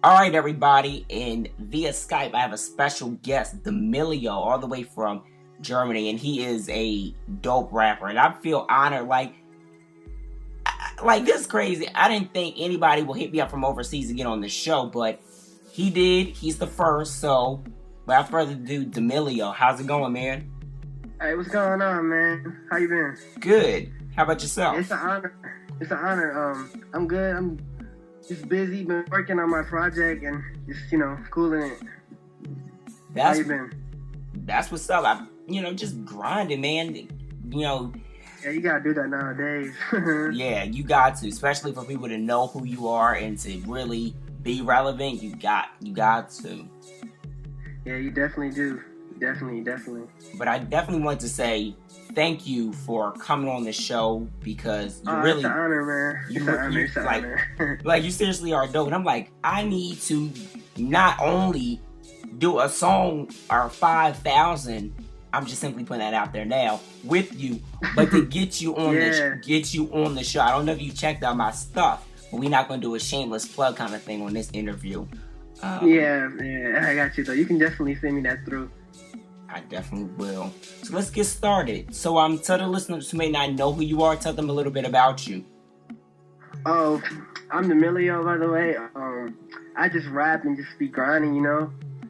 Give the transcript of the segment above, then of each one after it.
All right, everybody, and via Skype, I have a special guest, D'Amelio, all the way from Germany, and he is a dope rapper, and I feel honored. Like this crazy. I didn't think anybody will hit me up from overseas to get on the show, but he did. He's the first. So, without further ado, D'Amelio, how's it going, man? Hey, what's going on, man? How you been? Good. How about yourself? It's an honor. It's an honor. I'm good. I'm just busy, been working on my project and just, cooling it. How you been? That's what's up. Just grinding, man. Yeah, you gotta do that nowadays. Yeah, you got to, especially for people to know who you are and to really be relevant. You got to. Yeah, you definitely do. Definitely. But I definitely want to say thank you for coming on the show because you really. It's an honor, man. It's an honor. Like you seriously are dope. And I'm like, I need to not only do a song or 5,000. I'm just simply putting that out there now with you, but to get you on the show. I don't know if you checked out my stuff, but we're not gonna do a shameless plug kind of thing on this interview. Yeah, I got you though. You can definitely send me that through. I definitely will. So let's get started. So tell the listeners who may not know who you are, tell them a little bit about you. Oh, I'm D'Amelio, by the way. I just rap and just be grinding,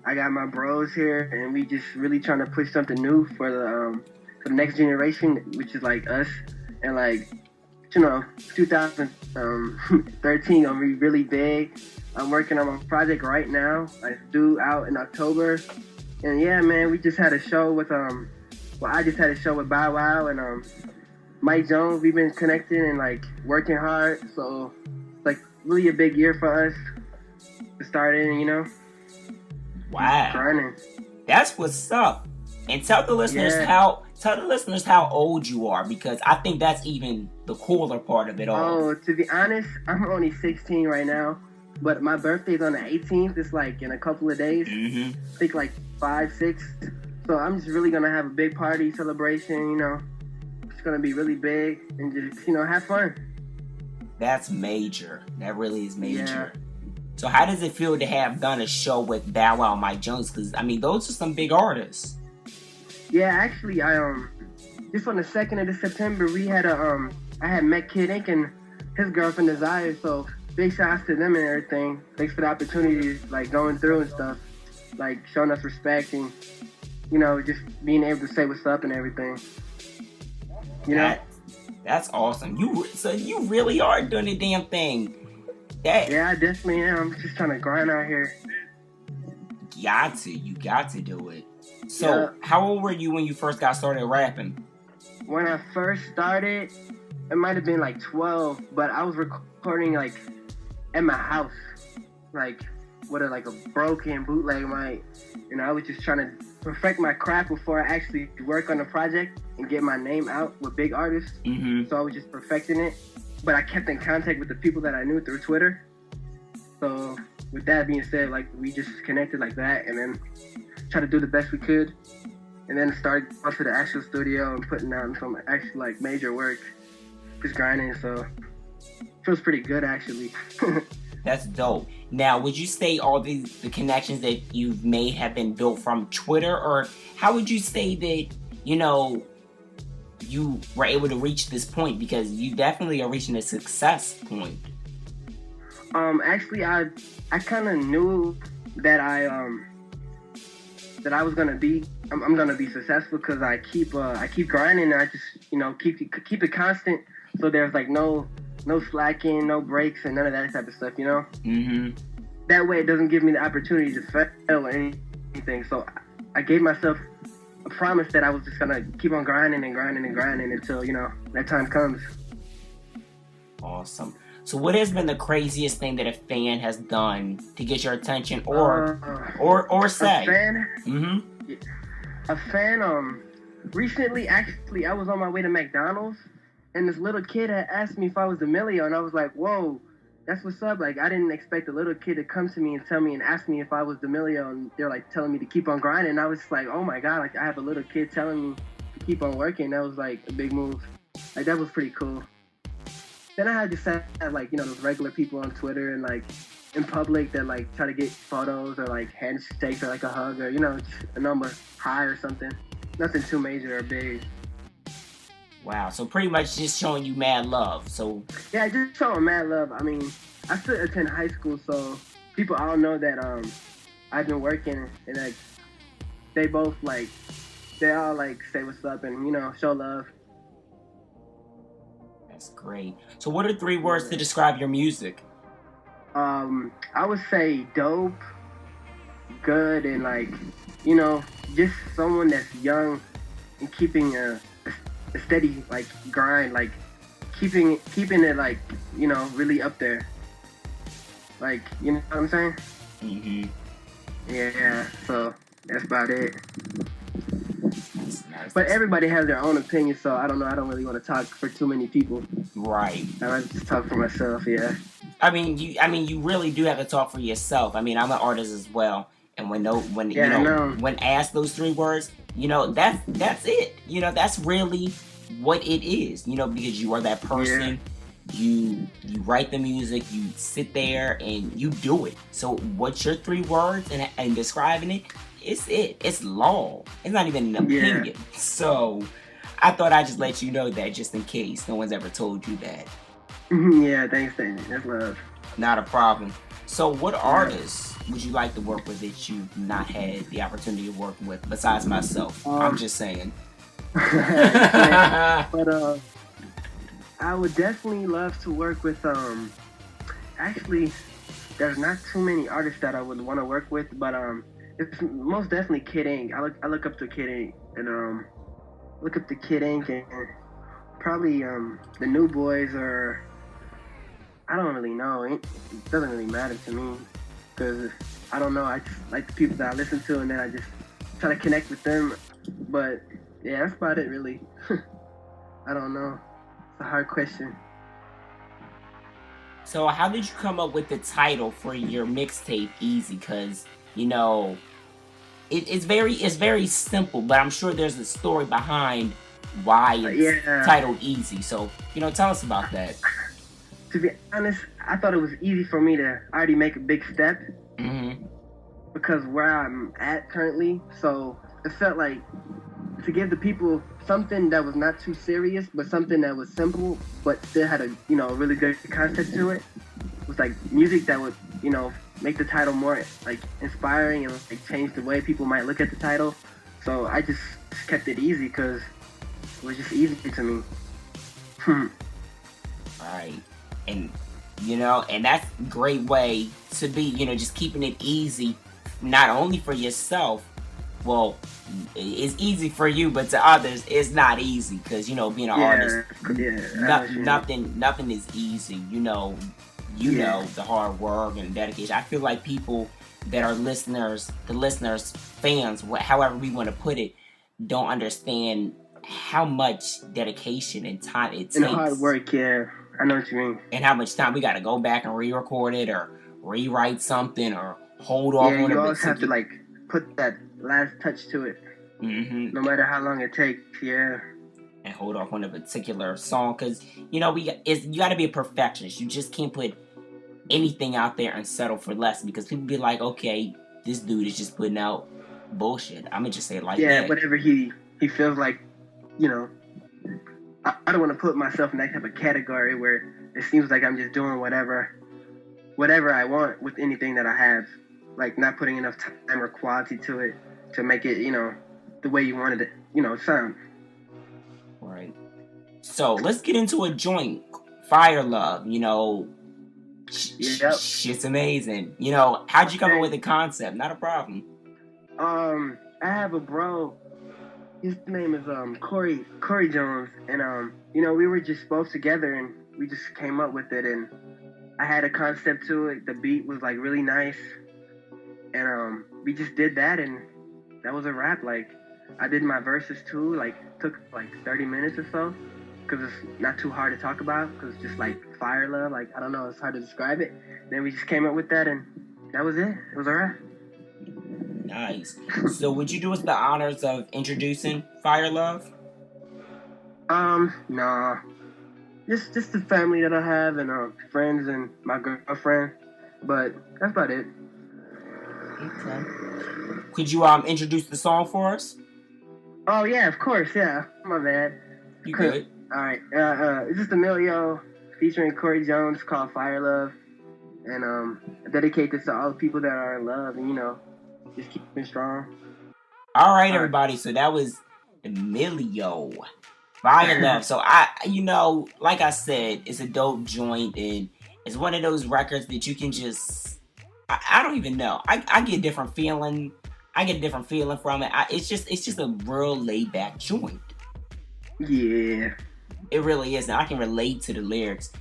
I got my bros here, and we just really trying to push something new for the next generation, which is like us, and 2013 gonna be really big. I'm working on my project right now. It's due out in October, and yeah, man, we just had a show with I just had a show with Bow Wow and Mike Jones. We've been connecting and working hard, so it's really a big year for us to start in, Wow, grinding. That's what's up. And tell the listeners how old you are, because I think that's even the cooler part of it all. Oh, to be honest, I'm only 16 right now, but my birthday's on the 18th. It's in a couple of days. Mm-hmm. I think 5, 6. So I'm just really gonna have a big party celebration. It's gonna be really big and just have fun. That's major. That really is major. Yeah. So how does it feel to have done a show with Bow Wow and Mike Jones? Because, those are some big artists. Yeah, actually, I just on the 2nd of September, we had I had met Kid Ink and his girlfriend Desire, so big shouts to them and everything. Thanks for the opportunities, going through and stuff, showing us respect and, just being able to say what's up and everything. That's awesome. So you really are doing the damn thing. Yeah, I definitely am. I'm just trying to grind out here. You got to do it. So, How old were you when you first got started rapping? When I first started, it might have been 12, but I was recording at my house, with a broken bootleg mic. I was just trying to perfect my craft before I actually work on the project and get my name out with big artists. Mm-hmm. So I was just perfecting it. But I kept in contact with the people that I knew through Twitter. So with that being said, we just connected like that and then tried to do the best we could. And then started going to the actual studio and putting out some actual major work. Just grinding, so feels pretty good actually. That's dope. Now, would you say all the connections that you've made have been built from Twitter, or how would you say that, you were able to reach this point? Because you definitely are reaching a success point. Actually, I kind of knew that I was gonna be. I'm gonna be successful because I keep grinding and I just keep it constant. So there's no slacking, no breaks, and none of that type of stuff. Mm-hmm. That way, it doesn't give me the opportunity to fail or anything. So I gave myself a promise that I was just gonna keep on grinding until that time comes. Awesome. So what has been the craziest thing that a fan has done to get your attention or say? A fan? Mm-hmm. A fan, recently, actually, I was on my way to McDonald's, and this little kid had asked me if I was D'Amelio, and I was like, whoa, that's what's up. I didn't expect a little kid to come to me and tell me and ask me if I was D'Amelio, and they're, telling me to keep on grinding, and I was like, oh my God, I have a little kid telling me to keep on working. That was, a big move. That was pretty cool. then I just have like, you know, those regular people on Twitter and like in public that like try to get photos or like handshakes or like a hug or, you know, just a number high or something. Nothing too major or big. Wow. So pretty much just showing you mad love. So Yeah, just showing mad love. I mean, I still attend high school, so people all know that I've been working and like they both like they all like say what's up and, you know, show love. that's great. So what are 3 words to describe your music? I would say dope, good, and like, you know, just someone that's young and keeping a steady like grind, like keeping it like, you know, really up there. Like, you know what I'm saying? Yeah. So that's about it. That's nice. But everybody has their own opinion, so I don't know. I don't really want to talk for too many people. Right. I like to just talk for myself. Yeah. I mean, you really do have to talk for yourself. I mean, I'm an artist as well, and when Yeah, I know. when asked those 3 words, you know, that's it. You know, that's really what it is. You know, because you are that person. You write the music, you sit there and you do it. So what's your 3 words and describing it? It's law. It's not even an opinion. So I thought I'd just let you know that just in case no one's ever told you that. Yeah, thanks. That's love. Not a problem. So what artists would you like to work with that you've not had the opportunity of working with besides myself? I'm just saying. But I would definitely love to work with actually there's not too many artists that I would want to work with, but it's most definitely Kid Ink. I look up to Kid Ink and look up to Kid Ink and probably the New Boys or I don't really know. It doesn't really matter to me because I don't know. I just like the people that I listen to and then I just try to connect with them. But yeah, that's about it really. I don't know. It's a hard question. So how did you come up with the title for your mixtape, Easy? Because you know, it's very simple, but I'm sure there's a story behind why it's titled Easy. So you know, tell us about that. To be honest, I thought it was easy for me to already make a big step because where I'm at currently. So it felt like to give the people something that was not too serious, but something that was simple, but still had a, you know, a really good concept to it. It was like music that would, you know, make the title more like inspiring and like change the way people might look at the title. So I just kept it easy because it was just easy to me. Right. And you know, and that's a great way to be, you know, just keeping it easy, not only for yourself. Well, it's easy for you, but to others, it's not easy because you know, being an artist, nothing is easy. You know the hard work and dedication. I feel like people that are listeners, fans, however we want to put it, don't understand how much dedication and time it takes. And hard work, yeah. I know what you mean. And how much time we got to go back and re-record it or rewrite something or hold off on it. Yeah, you always have to like put that last touch to it. No matter how long it takes, yeah. And hold off on a particular song because, you know, you got to be a perfectionist. You just can't put anything out there and settle for less because people be like, okay, this dude is just putting out bullshit. I'm going to just say it like that. Yeah, whatever he feels like, you know. I don't want to put myself in that type of category where it seems like I'm just doing whatever I want with anything that I have, like not putting enough time or quality to it to make it, you know, the way you wanted it, you know, sound. Right. So let's get into a joint, Fire Love. You know, shit's amazing. You know, how'd you come up with the concept? Not a problem. I have a bro. His name is Corey Jones, and you know, we were just both together and we just came up with it, and I had a concept to it. The beat was like really nice, and we just did that, and that was a wrap. Like I did my verses too. Like took like 30 minutes or so, because it's not too hard to talk about. Because it's just like fire love. Like I don't know, it's hard to describe it. Then we just came up with that, and that was it. It was a wrap. Nice. So would you do us the honors of introducing Fire Love? Nah. just the family that I have and friends and my girlfriend. But that's about it. Okay. Could you introduce the song for us? Oh yeah, of course, yeah. My bad. You good? All right. It's just Emilio featuring Corey Jones called Fire Love, and I dedicate this to all the people that are in love, and just keeping strong. All right, everybody. So that was Emilio, Fire Love. So like I said, it's a dope joint, and it's one of those records that you can just, I don't even know. I get a different feeling. I get a different feeling from it. It's just a real laid back joint. Yeah. It really is. And I can relate to the lyrics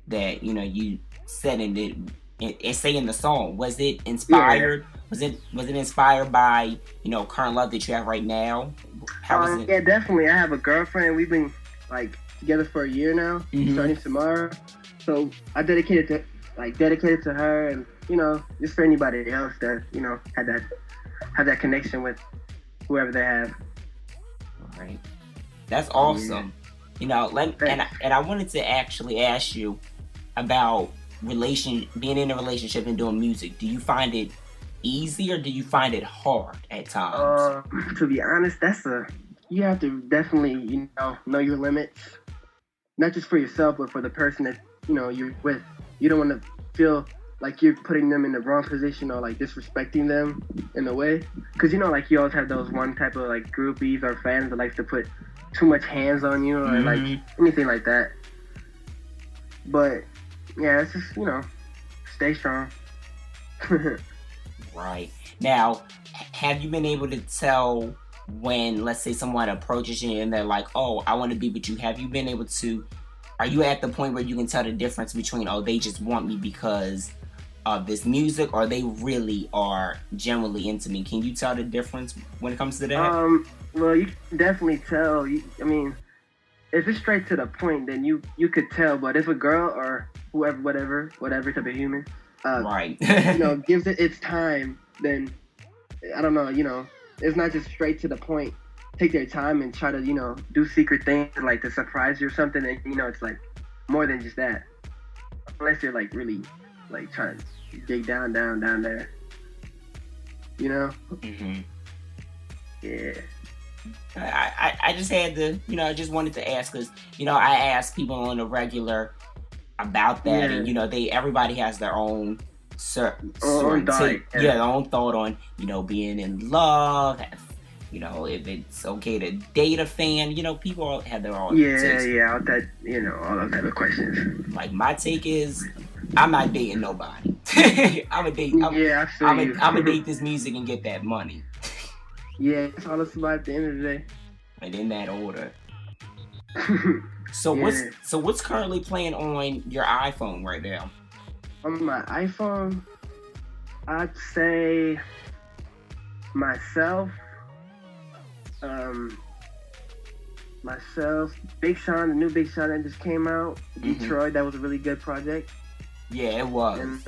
that, you said in it say in the song. Was it inspired? Yeah. Was it inspired by, current love that you have right now? How was it? Yeah, definitely. I have a girlfriend. We've been together for a year now, starting tomorrow. So I dedicated to her, and just for anybody else that have that connection with whoever they have. All right, that's awesome. Yeah. And I wanted to actually ask you about being in a relationship and doing music. Do you find it easy or do you find it hard at times? To be honest, you have to definitely know your limits, not just for yourself but for the person that you're with. You don't want to feel like you're putting them in the wrong position or disrespecting them in a way, because you always have those one type of groupies or fans that likes to put too much hands on you or anything like that. But yeah, it's just stay strong. Right. Now, have you been able to tell when, let's say, someone approaches you and they're like, "Oh, I want to be with you"? Have you been able to? Are you at the point where you can tell the difference between, oh, they just want me because of this music, or they really are genuinely into me? Can you tell the difference when it comes to that? Well, you can definitely tell. If it's straight to the point, then you could tell. But if a girl or whoever, whatever type of human, right, gives it its time, then I don't know. It's not just straight to the point. Take their time and try to do secret things to surprise you or something. And it's more than just that. Unless you're really trying to dig down there. Mm-hmm. Yeah. I just had to, I just wanted to ask because, I ask people on a regular about that, and everybody has their own certain take, their own thought on, being in love, if it's okay to date a fan, people have their own takes. All that, all those type of questions. Like my take is, I'm not dating nobody. I'm gonna date this music and get that money. Yeah, it's all it's about at the end of the day. And in that order. So what's currently playing on your iPhone right now? On my iPhone, I'd say myself, Big Sean, the new Big Sean that just came out, Detroit. That was a really good project. Yeah, it was. And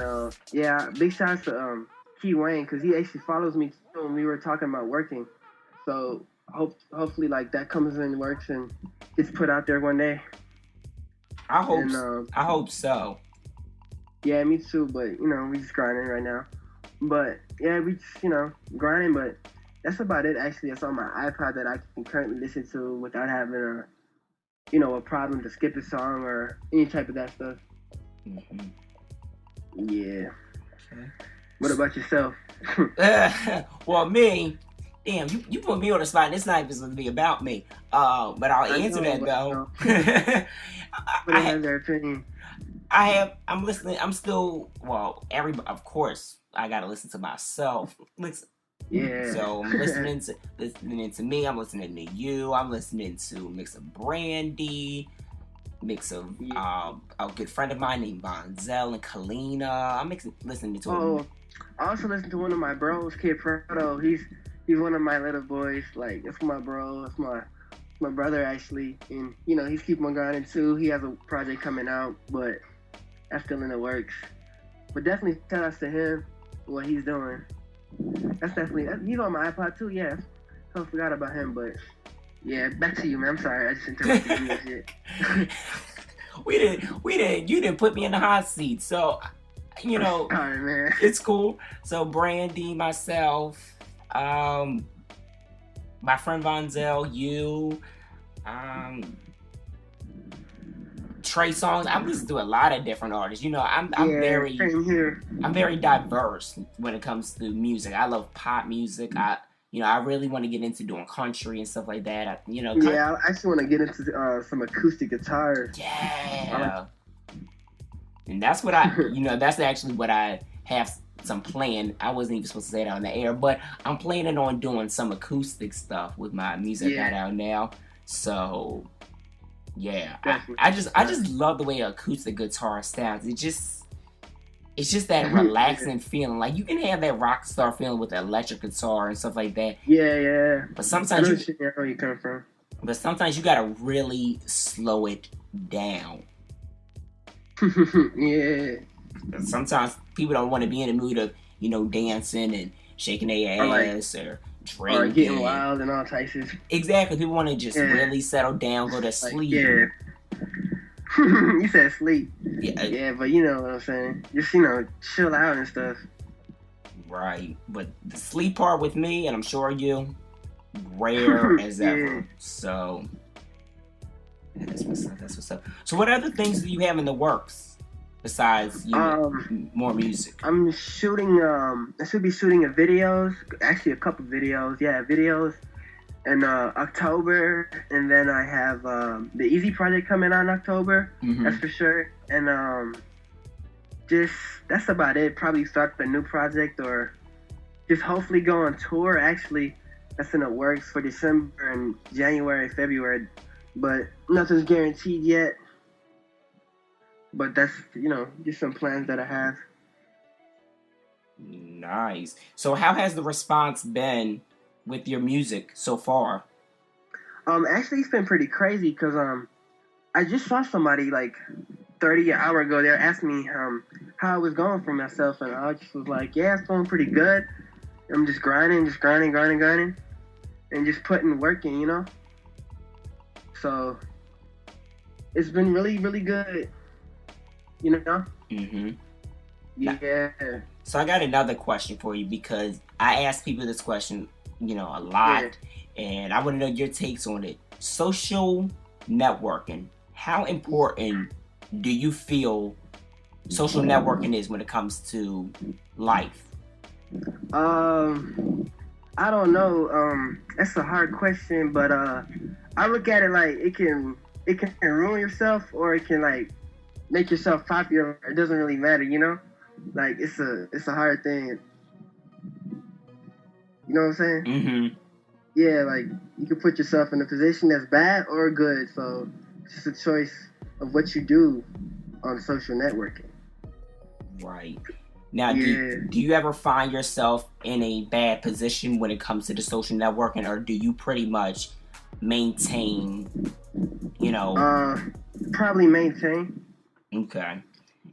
big shout out to Key Wayne, because he actually follows me too, and we were talking about working. So hopefully that comes in works and gets put out there one day. I hope so. Yeah, me too. But we just grinding right now. But yeah, we just grinding. But that's about it. Actually, it's on my iPod that I can currently listen to without having a problem to skip a song or any type of that stuff. Mm-hmm. Yeah. Okay. What about yourself? Well, me, damn, you put me on the spot. It's not even supposed to be about me. But I'll answer that though. What is their opinion? I'm listening. I'm still, of course, I gotta listen to myself. Yeah. So I'm listening to me. I'm listening to you. I'm listening to mix of Brandy. Mix of a good friend of mine named Bonzel and Kalina. I'm listening to him. I also listen to one of my bros, Kid Proto. He's one of my little boys. That's my bro. That's my brother actually, and he's keeping on grinding too. He has a project coming out, but that's still in the works. But definitely shout outs to him, what he's doing. That's definitely he's on my iPod too. Yeah, so I forgot about him, but. Yeah, back to you, man. I'm sorry. I just interrupted you and shit. You didn't put me in the hot seat. So, you know, Sorry, man. it's cool. So Brandy, myself, my friend Vonzel, you, um, Trey Songz. I listen to a lot of different artists. You know, Same here. I'm very diverse when it comes to music. I love pop music. I really want to get into doing country and stuff like that. Yeah, I actually want to get into some acoustic guitar. Yeah. And that's what that's actually what I have some plan. I wasn't even supposed to say that on the air, but I'm planning on doing some acoustic stuff with my music got out now. So, yeah, I just love the way an acoustic guitar sounds. It's just that relaxing feeling. Like you can have that rock star feeling with the electric guitar and stuff like that. Yeah. But sometimes I know where you come from. But sometimes you gotta really slow it down. Yeah. Sometimes people don't want to be in the mood of, dancing and shaking their ass or drinking. Or getting wild and all types of... Exactly. People want to just really settle down, go to sleep. Yeah. You said sleep. Yeah. Yeah, but you know what I'm saying. Just, chill out and stuff. Right. But the sleep part with me, and I'm sure you, rare as ever. So... That's what's up. So what other things do you have in the works besides more music? I'm shooting I should be shooting a couple videos. Yeah, videos in October, and then I have the Easy project coming out in October. Mm-hmm. That's for sure. And just that's about it. Probably start the new project or just hopefully go on tour. Actually, that's in the works for December and January, February. But nothing's guaranteed yet. But that's, just some plans that I have. Nice. So how has the response been with your music so far? Actually, it's been pretty crazy because I just saw somebody like 30 an hour ago. They were asking me how I was going for myself. And I just was like, yeah, it's going pretty good. I'm just grinding. And just putting work in, So it's been really, really good, Mm-hmm. Yeah. So I got another question for you because I ask people this question, a lot, and I want to know your takes on it. Social networking. How important do you feel social networking is when it comes to life? I don't know. That's a hard question, but I look at it like it can ruin yourself or it can like make yourself popular. It doesn't really matter, Like it's a hard thing. You know what I'm saying? Mm-hmm. Yeah, like you can put yourself in a position that's bad or good. So it's just a choice of what you do on social networking. Right. Now, do you ever find yourself in a bad position when it comes to the social networking, or do you pretty much maintain, Probably maintain. Okay.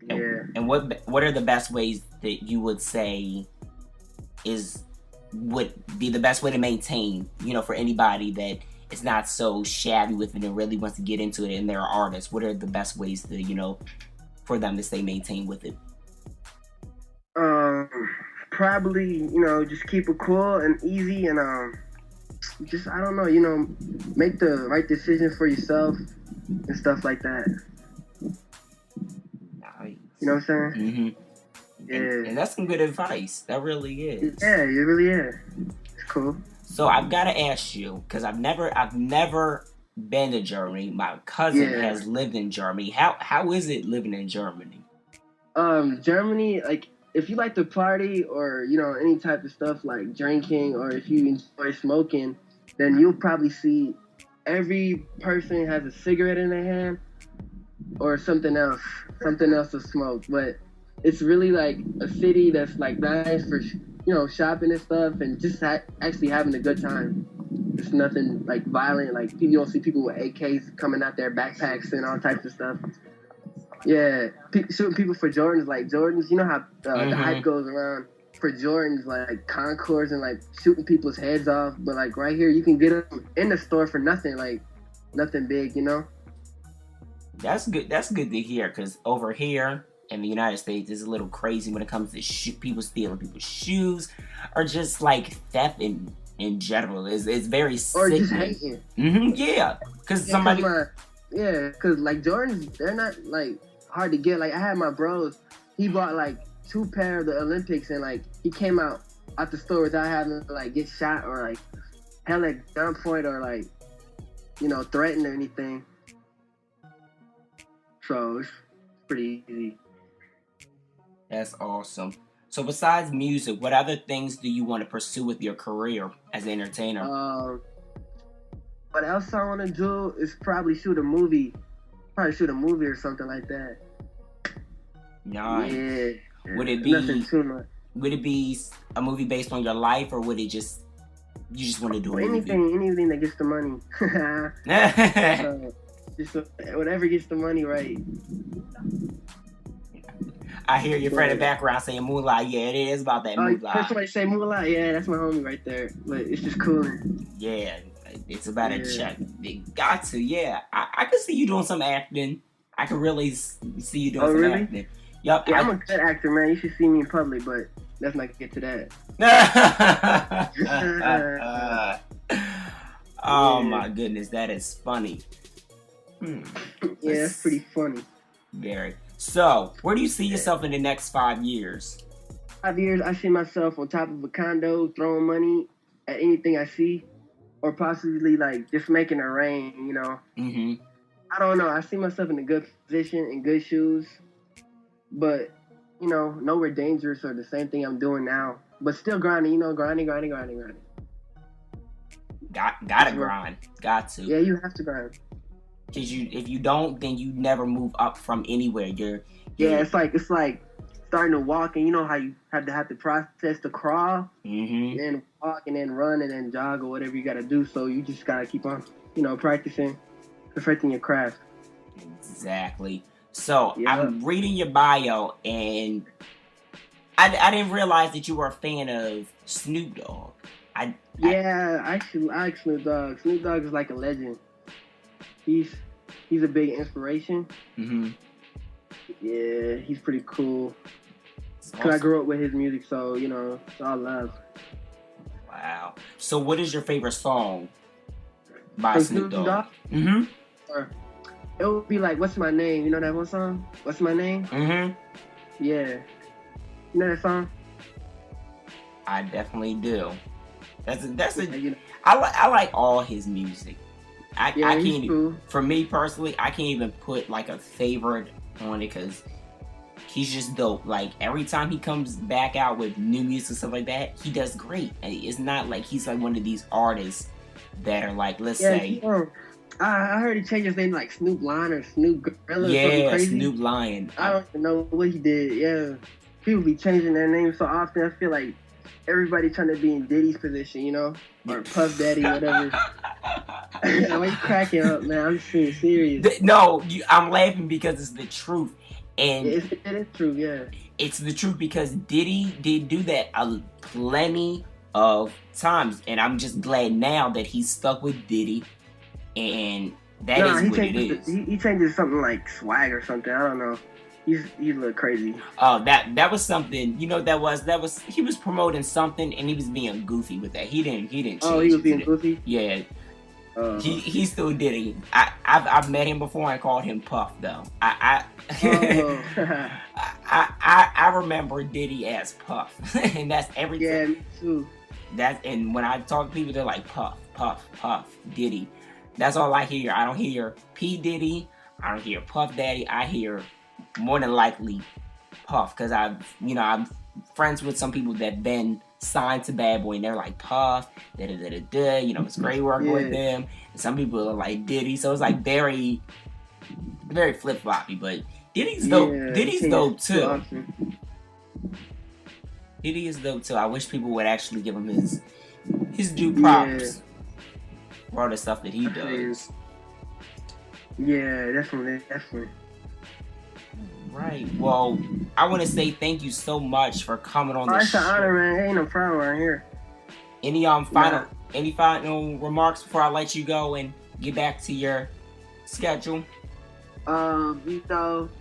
Yeah. And what are the best ways that you would say would be the best way to maintain, for anybody that is not so shabby with it and really wants to get into it and they're artists? What are the best ways to, for them to stay maintained with it? Probably, just keep it cool and easy and just, I don't know, make the right decision for yourself and stuff like that. Nice. You know what I'm saying? Mm-hmm. Yeah. And that's some good advice. That really is. Yeah, it really is. It's cool. So I've got to ask you, because I've never been to Germany. My cousin has lived in Germany. How is it living in Germany? Germany, like, if you like to party or, any type of stuff like drinking or if you enjoy smoking, then you'll probably see every person has a cigarette in their hand or something else to smoke. But it's really like a city that's like nice for, shopping and stuff and just actually having a good time. It's nothing like violent. Like you don't see people with AKs coming out their backpacks and all types of stuff. Yeah, shooting people for Jordans, like Jordans. You know how the hype goes around for Jordans, like Concords and like shooting people's heads off. But like right here, you can get them in the store for nothing, like nothing big, That's good. That's good to hear. Because over here in the United States, it's a little crazy when it comes to people stealing people's shoes, or just like theft in general. It's very Or just sickening. hating. Yeah, because Yeah, somebody. cause like Jordans, they're not like hard to get. Like I had my bros, he bought like 2 pair of the Olympics, and like he came out the store without having to like get shot or like held at gunpoint or like threatened or anything. So it's pretty easy. That's awesome. So besides music, what other things do you want to pursue with your career as an entertainer? What else I want to do is probably shoot a movie. Probably shoot a movie or something like that. Nice. Yeah. Would it be? Nothing too much. Would it be a movie based on your life, or would it just you just want to do a movie? Anything that gets the money. Just whatever gets the money right. I hear your friend in the background saying Moolah. Yeah, it is about that Moolah. First somebody say Moolah, yeah, that's my homie right there. But it's just cooling. Yeah, it's about a check. They got to, yeah. I could see you doing some acting. I could really see you doing some acting. Yep. Yeah, I'm a good actor, man. You should see me in public, but let's not get to that. Oh my goodness, that is funny. Yeah, that's pretty funny. Very. So, where do you see yourself in the next 5 years? 5 years, I see myself on top of a condo, throwing money at anything I see, or possibly like just making it rain. Mm-hmm. I don't know. I see myself in a good position, in good shoes, but nowhere dangerous or the same thing I'm doing now. But still grinding. Grinding. Gotta grind. Got to. Yeah, you have to grind. Because if you don't, then you never move up from anywhere. You're it's like starting to walk, and you know how you have to process to crawl, mm-hmm. and walk, and then run, and then jog, or whatever you got to do. So you just gotta keep on, practicing, perfecting your craft. Exactly. So I'm reading your bio, and I didn't realize that you were a fan of Snoop Dogg. I like Snoop Dogg. Snoop Dogg is like a legend. He's a big inspiration. Mm-hmm. Yeah, he's pretty cool. Awesome. Cause I grew up with his music, so it's all love. Wow. So, what is your favorite song by Snoop Dogg? Mm-hmm. It would be like, "What's My Name?" You know that one song? "What's My Name?" Mm-hmm. Yeah. You know that song? I definitely do. I like all his music. I can't even, for me personally, I can't even put like a favorite on it because he's just dope. Like every time he comes back out with new music and stuff like that, he does great. And it's not like he's like one of these artists that are like, let's say. I heard he changed his name like Snoop Lion or Snoop Gorilla or something crazy. Snoop Lion. I don't even know what he did. Yeah, people be changing their names so often. I feel like everybody trying to be in Diddy's position, or Puff Daddy, whatever. Why you cracking up, man? I'm just being serious. No, I'm laughing because it's the truth. And it is true, yeah. It's the truth because Diddy did do that plenty of times. And I'm just glad now that he's stuck with Diddy. And that is what it is. He changes something like swag or something. I don't know. He's a little crazy. Oh, that was something. That was he was promoting something and he was being goofy with that. He didn't change. Oh, he was being goofy? Yeah. He still did it. I've met him before and called him Puff though. I remember Diddy as Puff, and that's everything. Yeah, me too. And when I talk to people, they're like Puff, Diddy. That's all I hear. I don't hear P Diddy. I don't hear Puff Daddy. I hear more than likely Puff because I'm friends with some people that been signed to Bad Boy and they're like Puff, it's great working with them. And some people are like Diddy, so it's like very, very flip floppy. But Diddy's dope. Diddy's dope too. Awesome. Diddy is dope too. I wish people would actually give him his due props for all the stuff that he does. Yeah, definitely. Right. Well, I want to say thank you so much for coming on the show. It's an honor, man. Ain't no problem around here. Any final remarks before I let you go and get back to your schedule?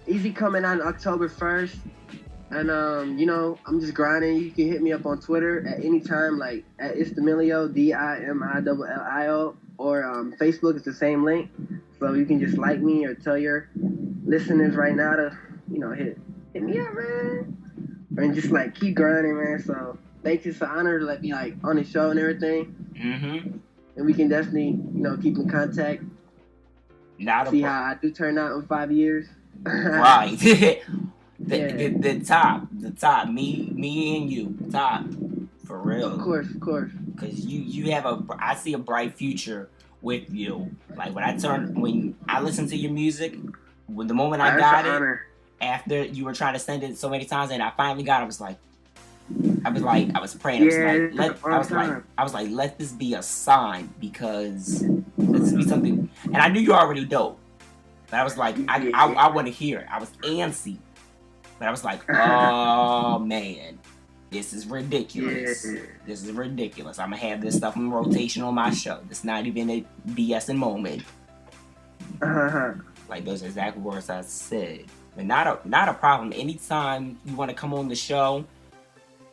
Easy coming out October 1st. And I'm just grinding. You can hit me up on Twitter at any time, like at Istamillio, DIMILLIO, or Facebook is the same link. So you can just like me or tell your listeners right now to, hit me up, man. And just like keep grinding, man. So thank you. It's an honor to let me like on the show and everything. Mm-hmm. And we can definitely, keep in contact. See how I do turn out in 5 years. Right. The top, me and you, top, for real. Of course. Cause you have I see a bright future with you. Like when I listen to your music, the moment I got it, after you were trying to send it so many times, and I finally got it, I was praying. I was like, let this be a sign, because let's be something. And I knew you already dope, but I was like, I want to hear it. I was antsy. But I was like, oh man, this is ridiculous. Yeah. This is ridiculous. I'm gonna have this stuff in rotation on my show. It's not even a BSing moment. Like those exact words I said. But not a problem. Anytime you want to come on the show,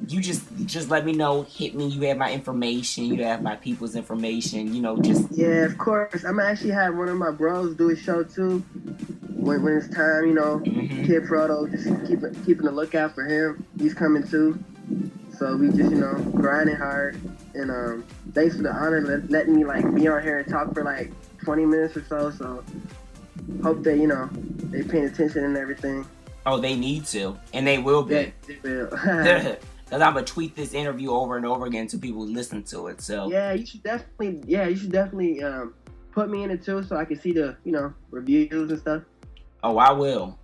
you just let me know. Hit me. You have my information. You have my people's information. Yeah, of course. I'm actually have one of my bros do a show too. When it's time, Mm-hmm. Kid Proto, just keeping a lookout for him. He's coming too. So we just, grinding hard. And thanks for the honor letting me like be on here and talk for like 20 minutes or so. So hope they, they paying attention and everything. Oh, they need to, and they will be. Yeah, they will. Because I'm gonna tweet this interview over and over again to people who listen to it. So yeah, you should definitely put me in it too, so I can see the reviews and stuff. Oh, I will.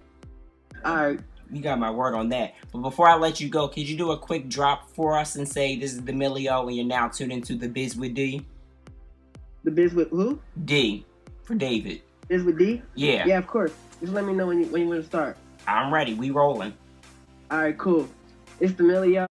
All right. You got my word on that. But before I let you go, could you do a quick drop for us and say this is Demillio and you're now tuned into The Biz with D? The Biz with who? D, for David. Biz with D? Yeah. Yeah, of course. Just let me know when you want to start. I'm ready. We rolling. All right, cool. It's Demillio.